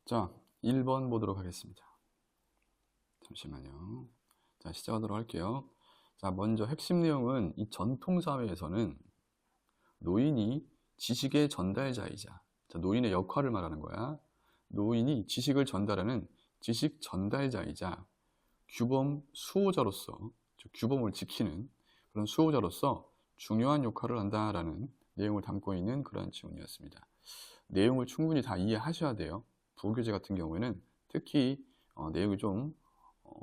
자, 1번 보도록 하겠습니다. 잠시만요. 자, 시작하도록 할게요. 자, 먼저 핵심 내용은 이 전통사회에서는 노인이 지식의 전달자이자, 자, 노인의 역할을 말하는 거야. 노인이 지식을 전달하는 지식 전달자이자 규범 수호자로서, 즉 규범을 지키는 그런 수호자로서 중요한 역할을 한다라는 내용을 담고 있는 그러한 지문이었습니다. 내용을 충분히 다 이해하셔야 돼요. 부교재 같은 경우에는 특히 내용이 좀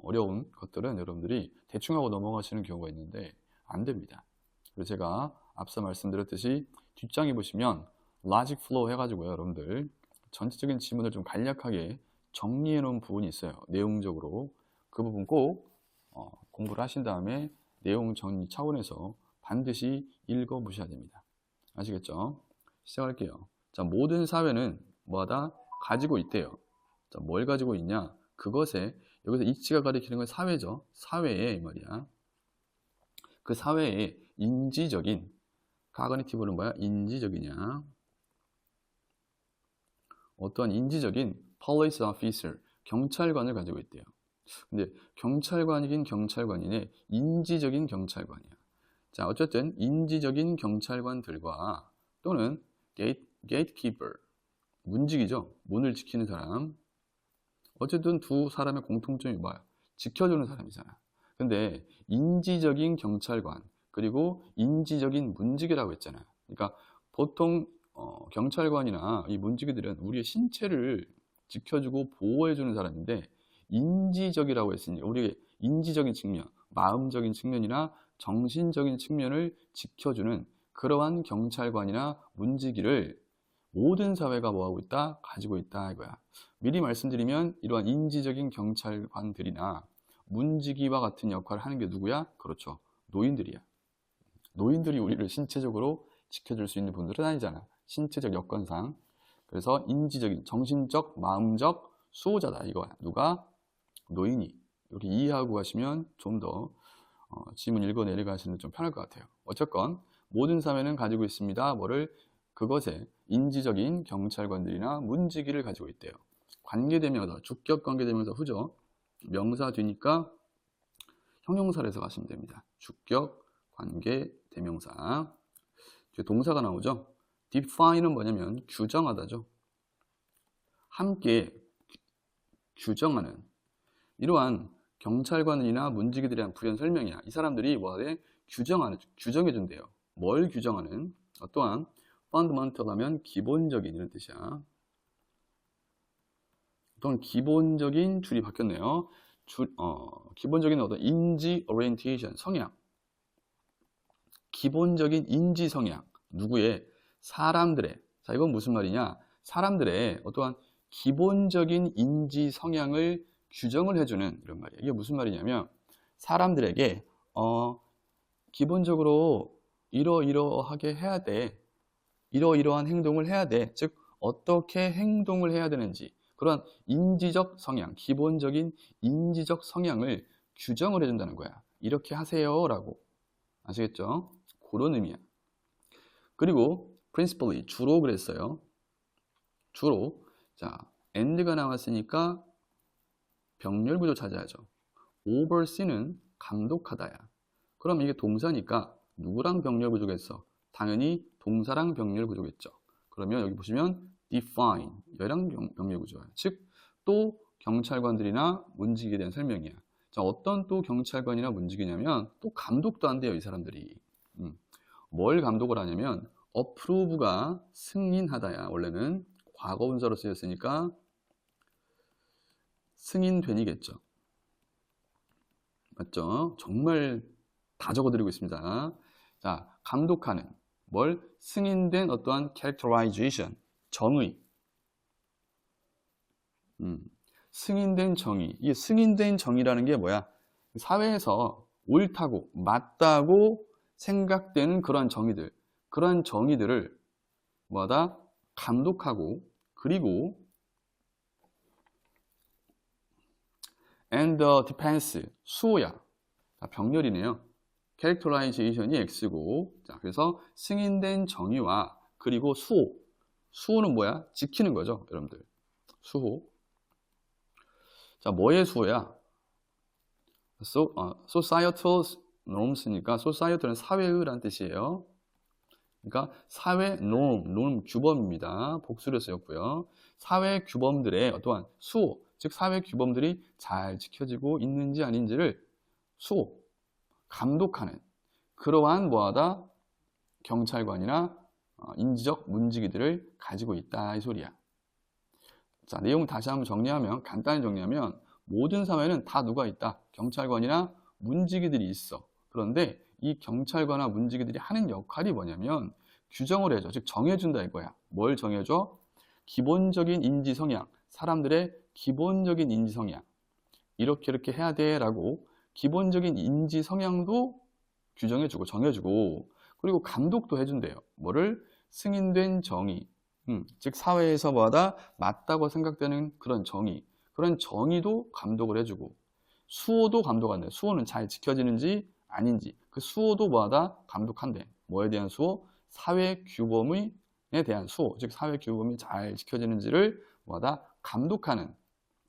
어려운 것들은 여러분들이 대충 하고 넘어가시는 경우가 있는데 안 됩니다. 그래서 제가 앞서 말씀드렸듯이 뒷장에 보시면 logic flow 해가지고요, 여러분들 전체적인 지문을 좀 간략하게 정리해 놓은 부분이 있어요. 내용적으로 그 부분 꼭 공부를 하신 다음에 내용 정리 차원에서 반드시 읽어 보셔야 됩니다. 아시겠죠? 시작할게요. 자, 모든 사회는 뭐하다? 가지고 있대요. 자, 뭘 가지고 있냐? 그것에, 여기서 이치가 가리키는 건 사회죠. 사회에 말이야. 그 사회에 인지적인, 카그니티브는 뭐야? 인지적이냐? 어떠한 인지적인 police officer, 경찰관을 가지고 있대요. 근데 경찰관이긴 경찰관이네, 인지적인 경찰관이야. 자, 어쨌든 인지적인 경찰관들과 또는 gatekeeper, 문지기죠. 문을 지키는 사람. 어쨌든 두 사람의 공통점이 뭐야? 지켜주는 사람이잖아. 근데 인지적인 경찰관 그리고 인지적인 문지기라고 했잖아. 그러니까 보통 경찰관이나 이 문지기들은 우리의 신체를 지켜주고 보호해주는 사람인데, 인지적이라고 했으니 우리의 인지적인 측면, 마음적인 측면이나 정신적인 측면을 지켜주는 그러한 경찰관이나 문지기를 모든 사회가 뭐하고 있다? 가지고 있다 이거야. 미리 말씀드리면 이러한 인지적인 경찰관들이나 문지기와 같은 역할을 하는 게 누구야? 그렇죠. 노인들이야. 노인들이 우리를 신체적으로 지켜줄 수 있는 분들은 아니잖아. 신체적 여건상. 그래서 인지적인, 정신적, 마음적 수호자다 이거야. 누가? 노인이. 이렇게 이해하고 가시면 좀 더 지문 읽어 내려가시는 좀 편할 것 같아요. 어쨌건 모든 사회는 가지고 있습니다. 뭐를? 그것에 인지적인 경찰관들이나 문지기를 가지고 있대요. 관계대명사, 주격 관계대명사 후죠. 명사 뒤니까 형용사를 해서 가시면 됩니다. 주격 관계대명사. 동사가 나오죠. define은 뭐냐면 규정하다죠. 함께 규정하는, 이러한 경찰관이나 문지기들에 대한 부연 설명이야. 이 사람들이 뭐하래? 규정하는, 규정해준대요. 뭘 규정하는? 또한 fundamental 하면 기본적인 이런 뜻이야. 또한 기본적인 줄이 바뀌었네요. 기본적인 어떤 인지 orientation, 성향. 기본적인 인지 성향. 누구의? 사람들의. 자, 이건 무슨 말이냐? 사람들의 어떠한 기본적인 인지 성향을 규정을 해주는 이런 말이야. 이게 무슨 말이냐면 사람들에게 기본적으로 이러이러하게 해야 돼. 이러이러한 행동을 해야 돼. 즉 어떻게 행동을 해야 되는지 그런 인지적 성향, 기본적인 인지적 성향을 규정을 해준다는 거야. 이렇게 하세요 라고. 아시겠죠? 그런 의미야. 그리고 principally, 주로 그랬어요. 주로. 자, and가 나왔으니까 병렬 구조 찾아야죠. oversee는 감독하다야. 그럼 이게 동사니까 누구랑 병렬 구조겠어? 당연히 동사랑 병렬 구조겠죠. 그러면 여기 보시면 define, 얘랑 병렬 구조야. 즉, 또 경찰관들이나 문지기에 대한 설명이야. 자, 어떤 또 경찰관이나 문지기냐면 또 감독도 한대요, 이 사람들이. 뭘 감독을 하냐면 approve가 승인하다야. 원래는 과거분사로 쓰였으니까 승인된이겠죠. 맞죠? 정말 다 적어드리고 있습니다. 자, 감독하는 뭘? 승인된 어떠한 characterization, 정의. 승인된 정의. 이 승인된 정의라는 게 뭐야? 사회에서 옳다고 맞다고 생각되는 그러한 정의들, 그러한 정의들을 뭐하다? 감독하고, 그리고 and the defense, 수호야. 자, 병렬이네요. characterization이 X고, 자, 그래서 승인된 정의와 그리고 수호. 수호는 뭐야? 지키는 거죠, 여러분들. 수호. 자, 뭐의 수호야? societal norms니까 societal은 사회의라는 뜻이에요. 그러니까 사회 norm 규범입니다. 복수로 쓰였고요. 사회 규범들의 어떠한 수호, 즉 사회 규범들이 잘 지켜지고 있는지 아닌지를 수호, 감독하는 그러한 뭐하다? 경찰관이나 인지적 문지기들을 가지고 있다 이 소리야. 자, 내용을 다시 한번 정리하면, 간단히 정리하면 모든 사회는 다 누가 있다? 경찰관이나 문지기들이 있어. 그런데 이 경찰관이나 문지기들이 하는 역할이 뭐냐면 규정을 해줘. 즉 정해준다 이거야. 뭘 정해줘? 기본적인 인지 성향, 사람들의 기본적인 인지 성향, 이렇게 해야 돼 라고 기본적인 인지 성향도 규정해주고 정해주고, 그리고 감독도 해준대요. 뭐를? 승인된 정의, 즉 사회에서 뭐하다? 맞다고 생각되는 그런 정의, 그런 정의도 감독을 해주고, 수호도 감독한대. 수호는 잘 지켜지는지 아닌지, 그 수호도 뭐하다? 감독한대. 뭐에 대한 수호? 사회 규범에 대한 수호, 즉 사회 규범이 잘 지켜지는지를 뭐하다? 감독하는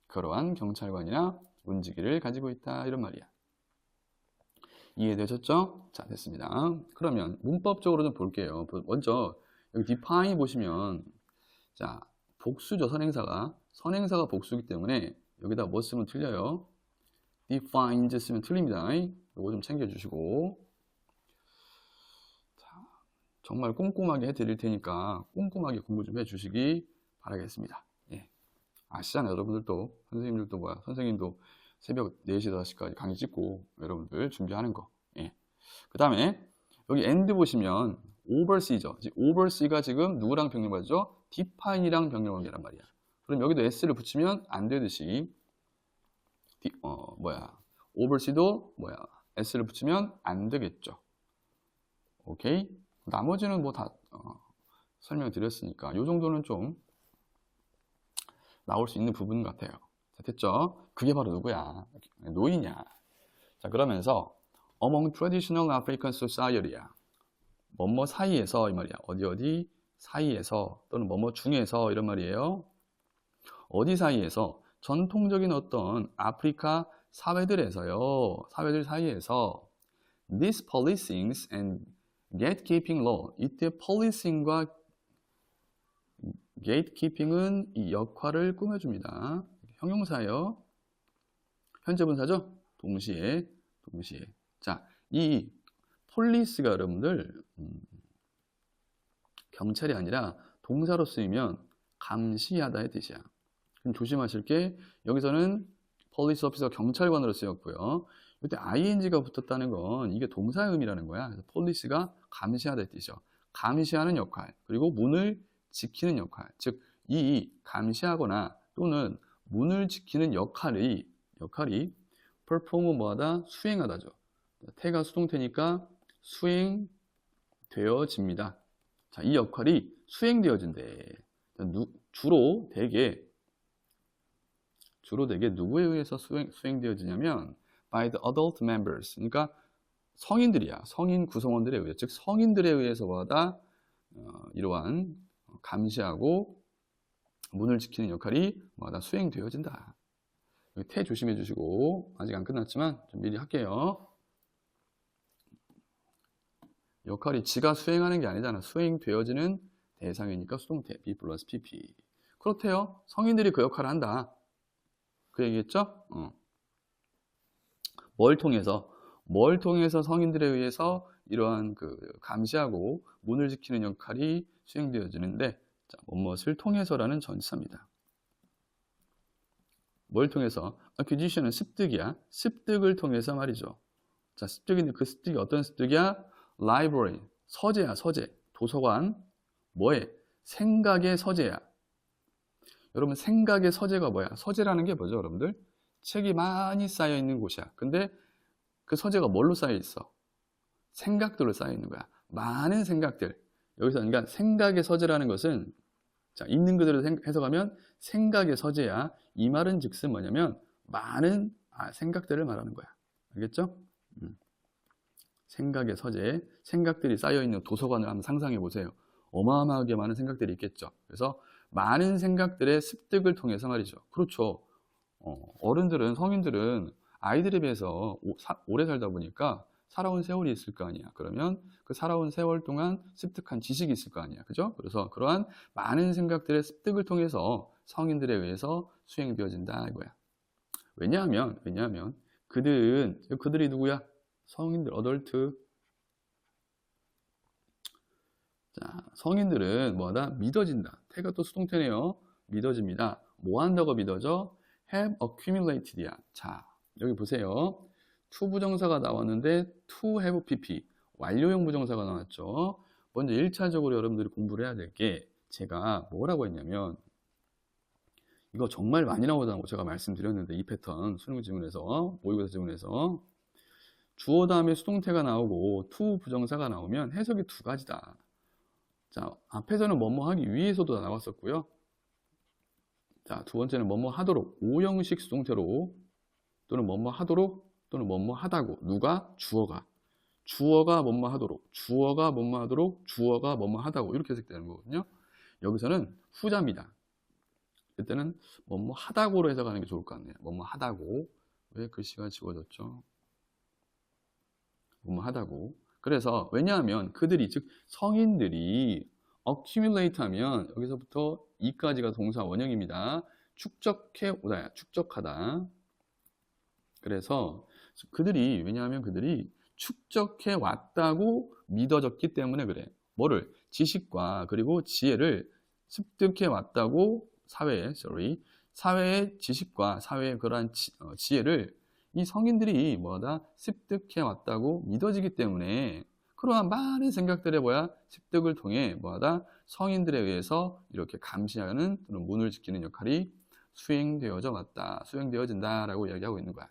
그러한 경찰관이나 문지기를 가지고 있다 이런 말이야. 이해되셨죠? 자, 됐습니다. 그러면 문법적으로 좀 볼게요. 먼저 여기 define 보시면, 자, 복수죠. 선행사가 복수이기 때문에 여기다 뭐 쓰면 틀려요? defines 쓰면 틀립니다. 이거 좀 챙겨주시고, 자, 정말 꼼꼼하게 해드릴 테니까 꼼꼼하게 공부 좀 해주시기 바라겠습니다. 예. 아시잖아요. 여러분들도, 선생님도 새벽 4시, 5시까지 강의 찍고 여러분들 준비하는 거. 예. 그 다음에 여기 end 보시면 oversee죠. oversee가 지금 누구랑 병렬관계죠? define이랑 병렬관계란 말이야. 그럼 여기도 s를 붙이면 안 되듯이 oversee도 s를 붙이면 안 되겠죠. 오케이? 나머지는 뭐 다 설명드렸으니까 이 정도는 좀 나올 수 있는 부분 같아요. 자, 됐죠? 그게 바로 누구야? 노인이야. 자, 그러면서 among traditional African society야. 뭐뭐 사이에서 이 말이야. 어디 사이에서 또는 뭐뭐 중에서 이런 말이에요. 어디 사이에서? 전통적인 어떤 아프리카 사회들에서요. 사회들 사이에서 these policings and gatekeeping law. 이때 policing과 gatekeeping은 이 역할을 꾸며줍니다. 형용사예요. 현재 분사죠? 동시에. 자, 이 폴리스가 여러분들 경찰이 아니라 동사로 쓰이면 감시하다의 뜻이야. 그럼 조심하실 게, 여기서는 폴리스 오피서 경찰관으로 쓰였고요. 이때 ing가 붙었다는 건 이게 동사의 의미라는 거야. 그래서 폴리스가 감시하다의 뜻이죠. 감시하는 역할, 그리고 문을 지키는 역할. 즉, 이 감시하거나 또는 문을 지키는 역할이 perform 뭐하다? 수행하다죠. 태가 수동태니까 수행되어집니다. 자, 이 역할이 수행되어진대. 주로 대개 누구에 의해서 수행되어지냐면 by the adult members. 그러니까 성인들이야. 성인 구성원들에 의해, 즉 성인들에 의해서 뭐하다? 이러한 감시하고 문을 지키는 역할이 뭐하다? 수행되어진다. 태 조심해 주시고, 아직 안 끝났지만 좀 미리 할게요. 역할이 지가 수행하는 게 아니잖아. 수행되어지는 대상이니까 수동태 be 플러스 pp. 그렇대요. 성인들이 그 역할을 한다. 그 얘기했죠? 뭘 통해서 성인들에 의해서 이러한 그 감시하고 문을 지키는 역할이 수행되어지는데, 자, 무엇을 통해서라는 전치사입니다. 뭘 통해서? acquisition은 습득이야. 습득을 통해서 말이죠. 자, 습득인데 그 습득이 어떤 습득이야? library, 서재야, 서재. 도서관. 뭐해? 생각의 서재야. 여러분, 생각의 서재가 뭐야? 서재라는 게 뭐죠, 여러분들? 책이 많이 쌓여 있는 곳이야. 근데 그 서재가 뭘로 쌓여 있어? 생각들로 쌓여 있는 거야. 많은 생각들. 여기서 그러니까 생각의 서재라는 것은, 자, 있는 그대로 해석하면 생각의 서재야. 이 말은 즉슨 뭐냐면 많은 생각들을 말하는 거야. 알겠죠? 생각의 서재, 생각들이 쌓여있는 도서관을 한번 상상해 보세요. 어마어마하게 많은 생각들이 있겠죠. 그래서 많은 생각들의 습득을 통해서 말이죠. 그렇죠. 어른들은, 성인들은 아이들에 비해서 오래 살다 보니까 살아온 세월이 있을 거 아니야. 그러면 그 살아온 세월 동안 습득한 지식이 있을 거 아니야. 그죠? 그래서 그러한 많은 생각들의 습득을 통해서 성인들에 의해서 수행되어진다 이거야. 왜냐하면 그들이 누구야? 성인들, 어덜트. 자, 성인들은 뭐다? 믿어진다. 태가 또 수동태네요. 믿어집니다. 뭐 한다고 믿어져? have accumulated야. 자, 여기 보세요. to 부정사가 나왔는데 to have pp. 완료형 부정사가 나왔죠. 먼저 1차적으로 여러분들이 공부를 해야 될 게 제가 뭐라고 했냐면 이거 정말 많이 나오다고 제가 말씀드렸는데 이 패턴 수능 지문에서 모의고사 지문에서 주어 다음에 수동태가 나오고 to 부정사가 나오면 해석이 두 가지다. 자, 앞에서는 뭐뭐 하기 위해서도 나왔었고요. 자, 두 번째는 뭐뭐 하도록 5형식 수동태로 또는 뭐뭐 하도록 또는 뭐뭐 하다고 누가? 주어가 뭐뭐 하도록 주어가 뭐뭐 하도록 주어가 뭐뭐 하다고 이렇게 해석되는 거거든요. 여기서는 후자입니다. 이때는 뭐뭐 하다고로 해석하는 게 좋을 것 같네요. 뭐뭐 하다고. 왜 글씨가 지워졌죠? 뭐뭐 하다고. 그래서 왜냐하면 그들이 즉 성인들이 accumulate 하면 여기서부터 이까지가 동사 원형입니다. 축적해 오다야. 축적하다. 그래서 그들이 왜냐하면 그들이 축적해 왔다고 믿어졌기 때문에 그래. 뭐를? 지식과 그리고 지혜를 습득해 왔다고 사회의 지식과 사회의 그러한 지혜를 이 성인들이 뭐다? 습득해 왔다고 믿어지기 때문에 그러한 많은 생각들의 습득을 통해 뭐다? 성인들에 의해서 이렇게 감시하는 또는 문을 지키는 역할이 수행되어진다라고 이야기하고 있는 거야.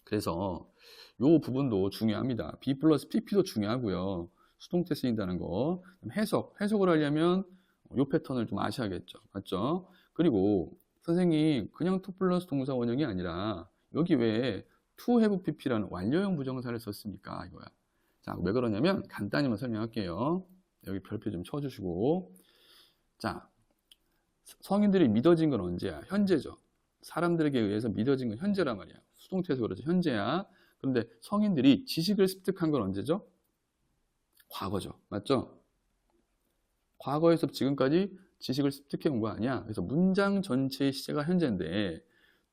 그래서 이 부분도 중요합니다. B 플러스 PP도 중요하고요. 수동태 쓰인다는 거. 해석을 하려면 이 패턴을 좀 아셔야겠죠. 맞죠? 그리고 선생님 그냥 to 플러스 동사 원형이 아니라 여기 왜 to have pp라는 완료형 부정사를 썼습니까? 이거야. 자, 왜 그러냐면 간단히만 설명할게요. 여기 별표 좀 쳐주시고. 자, 성인들이 믿어진 건 언제야? 현재죠. 사람들에게 의해서 믿어진 건 현재란 말이야. 수동태에서 그러죠. 현재야. 그런데 성인들이 지식을 습득한 건 언제죠? 과거죠. 맞죠? 과거에서 지금까지 지식을 습득해 온 거 아니야. 그래서 문장 전체의 시제가 현재인데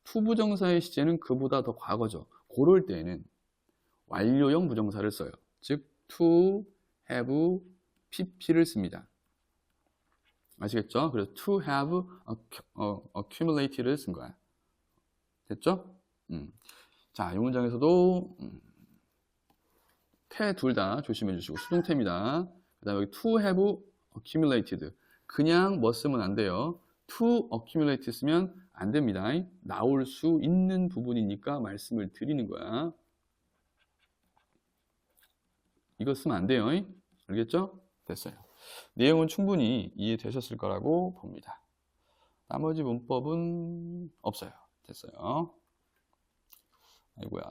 to 부정사의 시제는 그보다 더 과거죠. 그럴 때에는 완료형 부정사를 써요. 즉 to have pp를 씁니다. 아시겠죠? 그래서 to have accumulated를 쓴 거야. 됐죠? 자, 이 문장에서도 태 둘 다 조심해 주시고 수동태입니다. 그 다음에 여기 to have accumulated 그냥 뭐 쓰면 안 돼요. to accumulate 쓰면 안 됩니다. 나올 수 있는 부분이니까 말씀을 드리는 거야. 이거 쓰면 안 돼요. 알겠죠? 됐어요. 내용은 충분히 이해되셨을 거라고 봅니다. 나머지 문법은 없어요. 됐어요. 아이고야,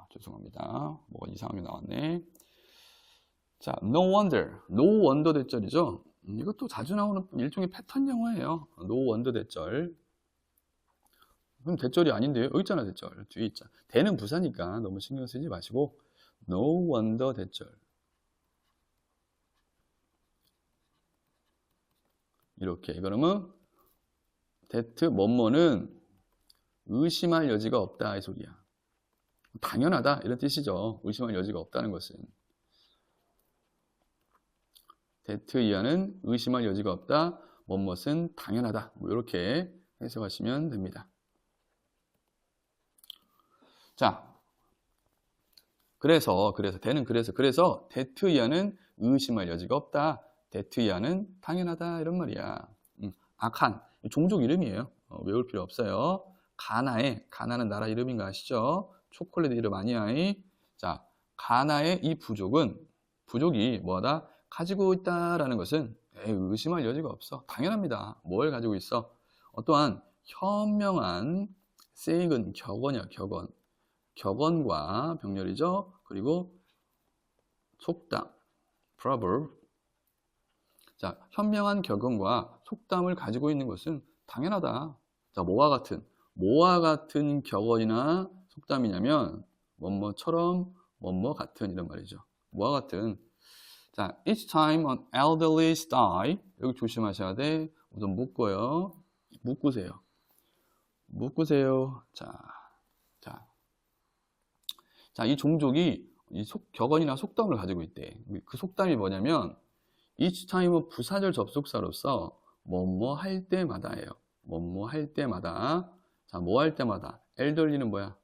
죄송합니다. 뭐가 이상하게 나왔네. 자, no wonder 대절이죠. 이것도 자주 나오는 일종의 패턴 영어예요. no wonder 대절. 그럼 대절이 아닌데요? 여기 있잖아, 대절. 뒤에 있잖아. 대는 부사니까 너무 신경 쓰지 마시고 no wonder 대절. 이렇게. 그러면 that 뭐뭐는 의심할 여지가 없다 이 소리야. 당연하다 이런 뜻이죠. 의심할 여지가 없다는 것은. that 이하는 의심할 여지가 없다. 뭐뭇은 당연하다. 뭐 이렇게 해석하시면 됩니다. 자, 그래서 that 이하는 의심할 여지가 없다. that 이하는 당연하다 이런 말이야. 아칸 종족 이름이에요. 외울 필요 없어요. 가나는 나라 이름인 거 아시죠? 초콜릿 이름 아니야. 자, 가나의 이 부족이 뭐다? 가지고 있다라는 것은 의심할 여지가 없어. 당연합니다. 뭘 가지고 있어? 어떠한 현명한 세이근 격언이야. 격언과 병렬이죠. 그리고 속담 proverb. 자, 현명한 격언과 속담을 가지고 있는 것은 당연하다. 자, 뭐와 같은 뭐와 같은 격언이나 속담이냐면 뭐뭐처럼 뭐뭐 같은 이런 말이죠. 뭐와 같은. 자, each time an elderly die. 여기 조심하셔야 돼. 우선 묶어요. 묶으세요. 묶으세요. 자, 이 종족이 격언이나 속담을 가지고 있대. 그 속담이 뭐냐면 each time은 부사절 접속사로서 뭐뭐 할 때마다예요. 뭐뭐 할 때마다. 자, 뭐 할 때마다. elderly는 뭐야?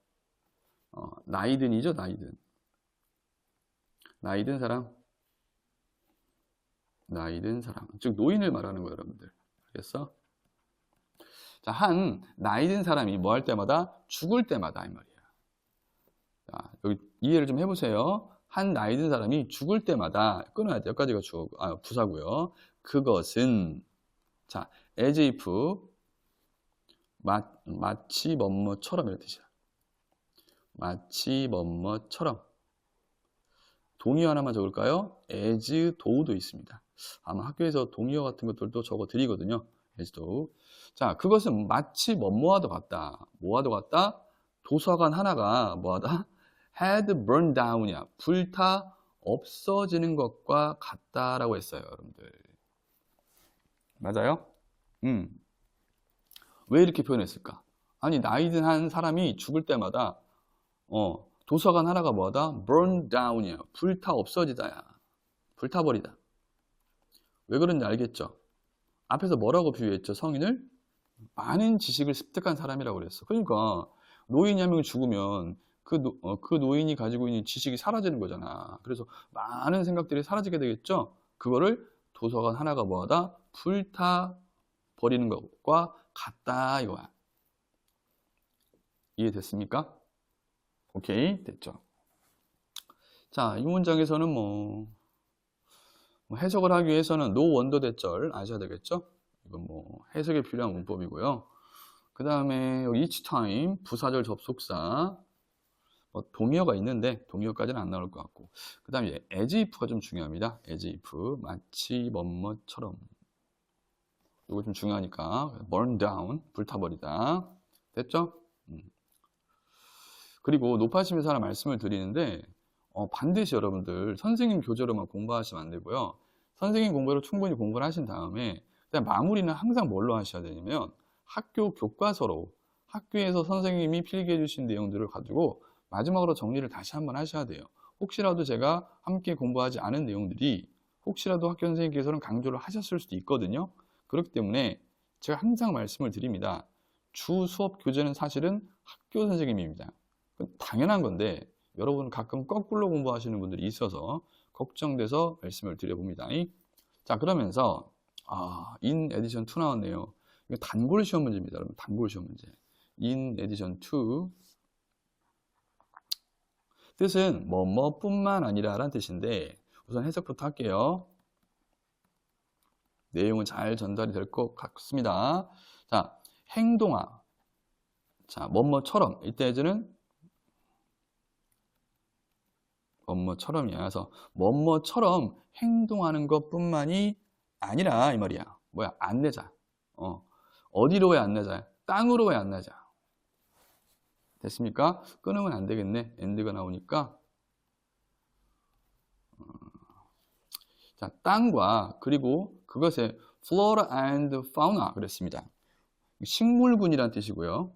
나이든이죠, 나이든. 나이든 사람. 나이든 사람. 즉 노인을 말하는 거예요, 여러분들. 알겠어? 자, 한 나이든 사람이 뭐 할 때마다? 죽을 때마다 이 말이야. 자, 여기 이해를 좀 해보세요. 한 나이든 사람이 죽을 때마다 끊어야 돼. 여기까지가 부사고요. 그것은 자, as if 마치 뭐뭐처럼 이런 뜻이야. 마치 뭐뭐처럼. 동의 하나만 적을까요? as though도 있습니다. 아마 학교에서 동의어 같은 것들도 적어 드리거든요. as though. 자, 그것은 마치 뭐뭐와도 같다. 뭐와도 같다? 도서관 하나가 뭐하다? had burned down이야. 불타 없어지는 것과 같다라고 했어요, 여러분들. 맞아요? 왜 이렇게 표현했을까? 아니, 나이든 한 사람이 죽을 때마다 도서관 하나가 뭐하다? burn down이야. 불타 없어지다야. 불타버리다. 왜 그런지 알겠죠? 앞에서 뭐라고 비유했죠? 성인을? 많은 지식을 습득한 사람이라고 그랬어. 그러니까 노인이 한 명이 죽으면 그 노인이 가지고 있는 지식이 사라지는 거잖아. 그래서 많은 생각들이 사라지게 되겠죠? 그거를 도서관 하나가 뭐하다? 불타버리는 것과 같다 이거야. 이해됐습니까? 오케이, 됐죠. 자, 이 문장에서는 뭐 해석을 하기 위해서는 no wonder 대절 아셔야 되겠죠? 이건 뭐 해석에 필요한 문법이고요. 그 다음에 each time 부사절 접속사 동의어가 있는데 동의어까지는 안 나올 것 같고, 그 다음에 as if가 좀 중요합니다. as if 마치 뭐뭐처럼. 이거 좀 중요하니까 burn down 불타버리다. 됐죠? 그리고 높아심에서 하나 말씀을 드리는데 반드시 여러분들 선생님 교재로만 공부하시면 안 되고요. 선생님 공부로 충분히 공부를 하신 다음에 그다음 마무리는 항상 뭘로 하셔야 되냐면 학교 교과서로 학교에서 선생님이 필기해 주신 내용들을 가지고 마지막으로 정리를 다시 한번 하셔야 돼요. 혹시라도 제가 함께 공부하지 않은 내용들이 혹시라도 학교 선생님께서는 강조를 하셨을 수도 있거든요. 그렇기 때문에 제가 항상 말씀을 드립니다. 주 수업 교재는 사실은 학교 선생님입니다. 당연한 건데 여러분 가끔 거꾸로 공부하시는 분들이 있어서 걱정돼서 말씀을 드려봅니다. 자, 그러면서 in edition 2 나왔네요. 이거 단골 시험 문제입니다. 여러분, 단골 시험 문제. in edition 2 뜻은 뭐뭐뿐만 아니라 라는 뜻인데 우선 해석부터 할게요. 내용은 잘 전달이 될 것 같습니다. 자, 행동화. 자, 뭐뭐처럼. 이때에는 뭐뭐처럼이야. 그래서 뭐뭐처럼 행동하는 것뿐만이 아니라 이 말이야. 뭐야? 안내자. 어디로 왜 안내자? 땅으로 왜 안내자? 됐습니까? 끊으면 안 되겠네. 엔드가 나오니까. 자, 땅과 그리고 그것의 flora and fauna 그랬습니다. 식물군이란 뜻이고요.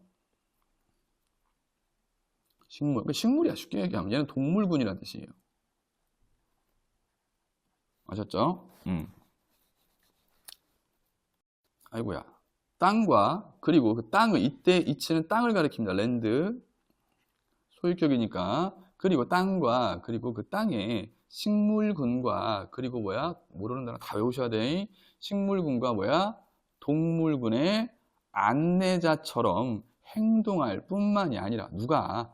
식물이야. 쉽게 얘기하면 얘는 동물군이란 뜻이에요. 아셨죠? 아이고야. 땅과 그리고 그 땅을 이때 이치는 땅을 가리킵니다. 랜드 소유격이니까. 그리고 땅과 그리고 그 땅에 식물군과 그리고 뭐야? 모르는 단어 다 외우셔야 돼. 식물군과 뭐야? 동물군의 안내자처럼 행동할 뿐만이 아니라 누가?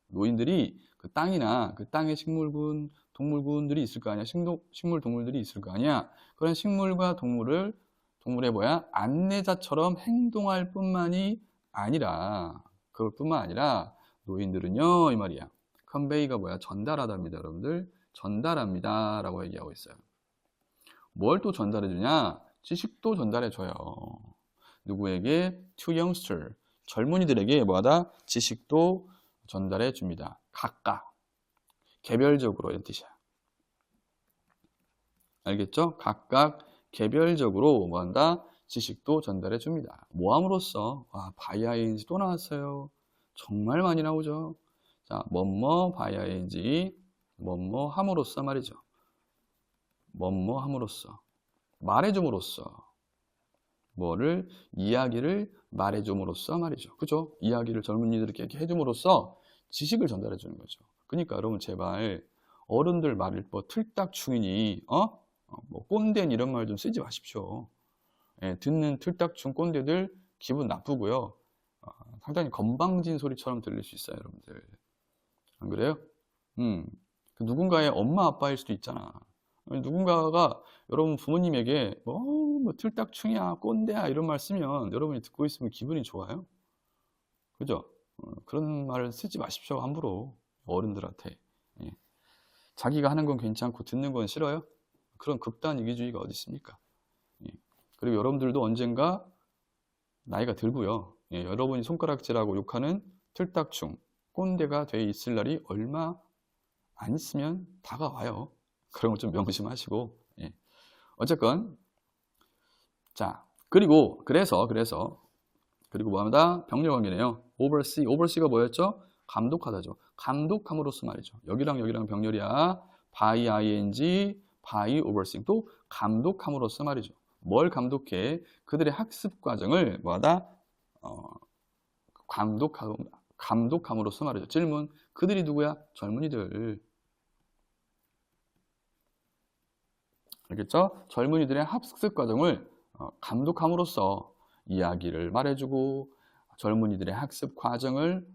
노인들이 그 땅이나 그 땅에 식물군, 동물군들이 있을 거 아니야. 식물, 동물들이 있을 거 아니야. 그런 식물과 동물의 뭐야? 안내자처럼 행동할 뿐만이 아니라 그럴 뿐만 아니라 노인들은요 이 말이야. 컨베이가 뭐야? 전달하답니다. 여러분들 전달합니다 라고 얘기하고 있어요. 뭘 또 전달해 주냐? 지식도 전달해 줘요. 누구에게? To youngster. 젊은이들에게 뭐하다? 지식도 전달해 줍니다. 각각, 개별적으로 이런 뜻이야. 알겠죠? 각각 개별적으로 뭐한다? 지식도 전달해 줍니다. 모함으로써 와, by ing 또 나왔어요. 정말 많이 나오죠. 자, 뭐뭐 by ing 뭐뭐 함으로써 말이죠. 뭐뭐 함으로써 말해줌으로써 뭐를 이야기를 말해줌으로써 말이죠. 그죠? 이야기를 젊은이들에게 이렇게 해줌으로써 지식을 전달해 주는 거죠. 그러니까 여러분 제발 어른들 말을 뭐 틀딱충이니 뭐 꼰대는 이런 말 좀 쓰지 마십시오. 예, 듣는 틀딱충 꼰대들 기분 나쁘고요. 상당히 건방진 소리처럼 들릴 수 있어요, 여러분들. 안 그래요? 그 누군가의 엄마 아빠일 수도 있잖아. 누군가가 여러분 부모님에게 뭐 틀딱충이야 꼰대야 이런 말 쓰면 여러분이 듣고 있으면 기분이 좋아요? 그죠? 그런 말을 쓰지 마십시오, 함부로 어른들한테. 예. 자기가 하는 건 괜찮고 듣는 건 싫어요? 그런 극단 이기주의가 어디 있습니까? 예. 그리고 여러분들도 언젠가 나이가 들고요. 예. 여러분이 손가락질하고 욕하는 틀딱충 꼰대가 돼 있을 날이 얼마 안 있으면 다가와요. 그런 거 좀 명심하시고. 예. 어쨌건 자 그리고 뭐합니다? 병렬 관계네요. oversee가 뭐였죠? 감독하다죠. 감독함으로써 말이죠. 여기랑 병렬이야. by ing, by overseeing. 또 감독함으로써 말이죠. 뭘 감독해? 그들의 학습 과정을 뭐하다? 감독함으로써 말이죠. 질문. 그들이 누구야? 젊은이들. 알겠죠? 젊은이들의 학습 과정을 감독함으로써 이야기를 말해주고 젊은이들의 학습 과정을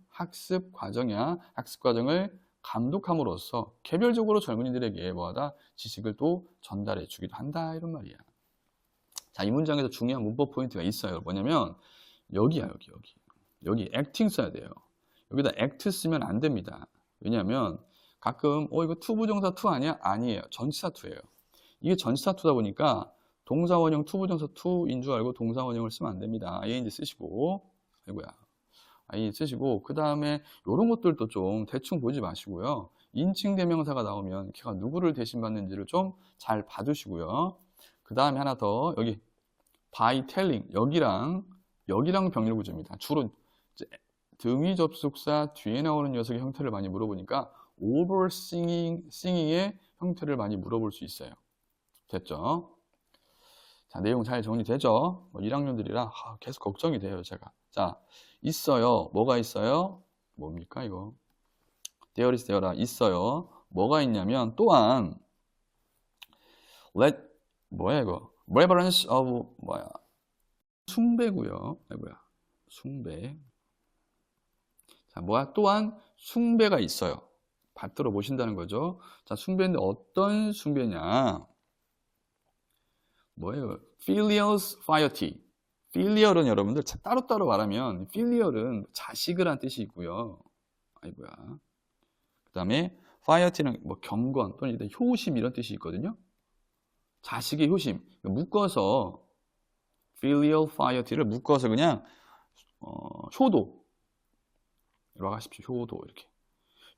감독함으로써 개별적으로 젊은이들에게 뭐하다? 지식을 또 전달해 주기도 한다 이런 말이야. 자, 이 문장에서 중요한 문법 포인트가 있어요. 뭐냐면 여기야 여기 acting 써야 돼요. 여기다 act 쓰면 안 됩니다. 왜냐하면 가끔 이거 투부정사 투 아니야? 아니에요. 전치사 투예요. 이게 전치사 투다 보니까 동사원형 투부정사 투인 줄 알고 동사원형을 쓰면 안 됩니다. ing 쓰시고 그 다음에 이런 것들도 좀 대충 보지 마시고요. 인칭 대명사가 나오면 걔가 누구를 대신받는지를 좀 잘 봐두시고요. 그 다음에 하나 더 여기 by telling 여기랑 병렬 구조입니다. 주로 등위 접속사 뒤에 나오는 녀석의 형태를 많이 물어보니까 overseeing의 형태를 많이 물어볼 수 있어요. 됐죠? 자, 내용 잘 정리되죠? 1학년들이라 계속 걱정이 돼요, 제가. 자, 있어요. 뭐가 있어요? 뭡니까, 이거? there is there라. 있어요. 뭐가 있냐면, 또한, 뭐야, 이거? reverence of, 숭배고요. 숭배. 자, 또한 숭배가 있어요. 받들어 보신다는 거죠. 자, 숭배인데 어떤 숭배냐? 뭐예요? filial piety. filial은 여러분들 따로따로 말하면 filial은 자식을 한 뜻이 있고요. 그 다음에 piety는 경건 또는 효심 이런 뜻이 있거든요. 자식의 효심. 묶어서 filial piety를 묶어서 그냥 효도. 이라고 하십시오. 효도 이렇게.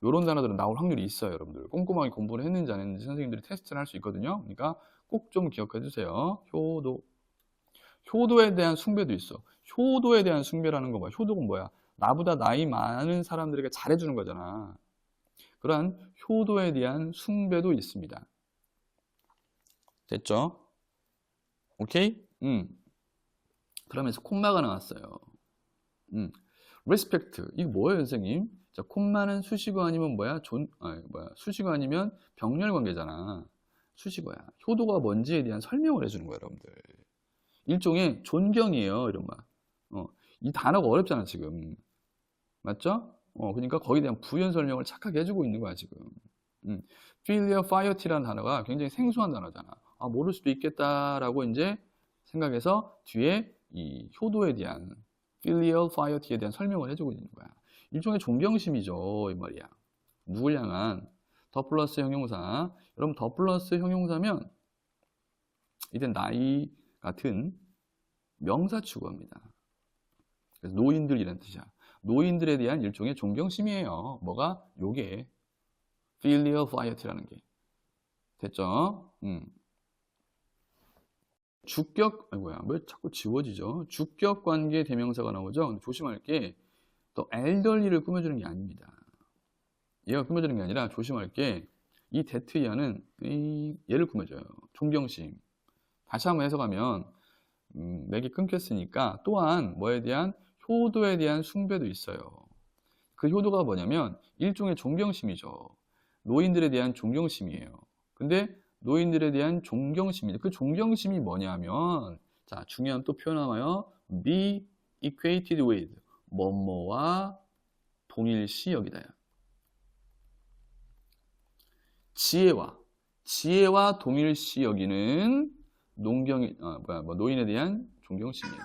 이런 단어들은 나올 확률이 있어요, 여러분들. 꼼꼼하게 공부를 했는지 안 했는지 선생님들이 테스트를 할 수 있거든요. 그러니까 꼭 좀 기억해 주세요. 효도. 효도에 대한 숭배도 있어. 효도에 대한 숭배라는 거 뭐야? 효도가 뭐야? 나보다 나이 많은 사람들에게 잘해주는 거잖아. 그러한 효도에 대한 숭배도 있습니다. 됐죠? 오케이? 그러면서 콤마가 나왔어요. respect. 이거 뭐예요, 선생님? 자, 콤마는 수식어 아니면 수식어 아니면 병렬 관계잖아. 수식어야. 효도가 뭔지에 대한 설명을 해주는 거야, 여러분들. 일종의 존경이에요, 이런 말. 이 단어가 어렵잖아, 지금. 맞죠? 그러니까 거기에 대한 부연 설명을 착하게 해주고 있는 거야, 지금. filial piety라는 단어가 굉장히 생소한 단어잖아. 모를 수도 있겠다라고 이제 생각해서 뒤에 이 효도에 대한 filial piety에 대한 설명을 해주고 있는 거야. 일종의 존경심이죠, 이 말이야. 누굴 향한 더 플러스 형용사. 여러분 더 플러스 형용사면 이제 나이 같은 명사 추구합니다. 그래서 노인들이라는 뜻이야. 노인들에 대한 일종의 존경심이에요. 뭐가? 요게 filial piety라는 게. 됐죠? 주격, 뭐야, 왜 자꾸 지워지죠? 주격 관계 대명사가 나오죠? 근데 조심할 게, 또 elderly를 꾸며주는 게 아닙니다. 얘가 꾸며주는 게 아니라 조심할 게, 이 데트이아는 얘를 꾸며줘요. 존경심. 다시 한번 해석하면, 맥이 끊겼으니까, 또한 뭐에 대한, 효도에 대한 숭배도 있어요. 그 효도가 뭐냐면, 일종의 존경심이죠. 노인들에 대한 존경심이에요. 근데, 노인들에 대한 존경심입니다. 그 존경심이 뭐냐면, 자, 중요한 또 표현 나와요. be equated with, 뭐뭐와 동일시 여기다요. 지혜와 동일시 여기는 노인에 대한 존경심이에요.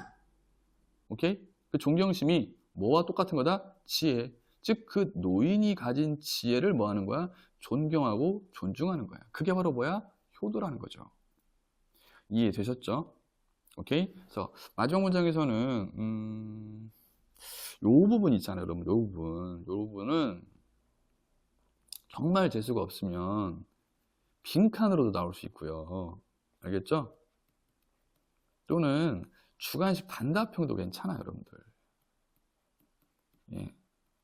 오케이? 그 존경심이 뭐와 똑같은 거다? 지혜. 즉, 그 노인이 가진 지혜를 뭐 하는 거야? 존경하고 존중하는 거야. 그게 바로 뭐야? 효도라는 거죠. 이해되셨죠? 오케이? 그래서 마지막 문장에서는 요 부분 있잖아요, 여러분. 요 부분은 정말 재수가 없으면 빈칸으로도 나올 수 있고요. 알겠죠? 또는 주관식 반답형도 괜찮아요, 여러분들. 예.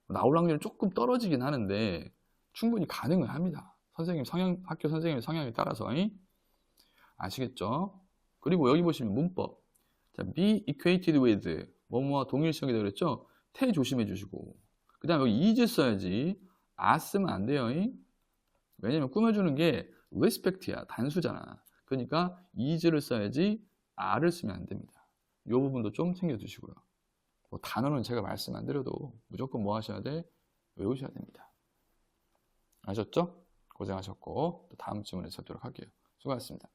나올 확률이 조금 떨어지긴 하는데 충분히 가능은 합니다. 학교 선생님 성향에 따라서. 아시겠죠? 그리고 여기 보시면 문법. 자, be equated with, 뭐뭐와 동일시하게 그랬죠? 태 조심해 주시고. 그 다음에 여기 is 써야지. are 쓰면 안 돼요. 왜냐면 꾸며주는 게 respect야. 단수잖아. 그러니까 is를 써야지 are를 쓰면 안 됩니다. 이 부분도 좀 챙겨주시고요. 뭐 단어는 제가 말씀 안 드려도 무조건 뭐 하셔야 돼? 외우셔야 됩니다. 아셨죠? 고생하셨고 또 다음 질문에 찾도록 할게요. 수고하셨습니다.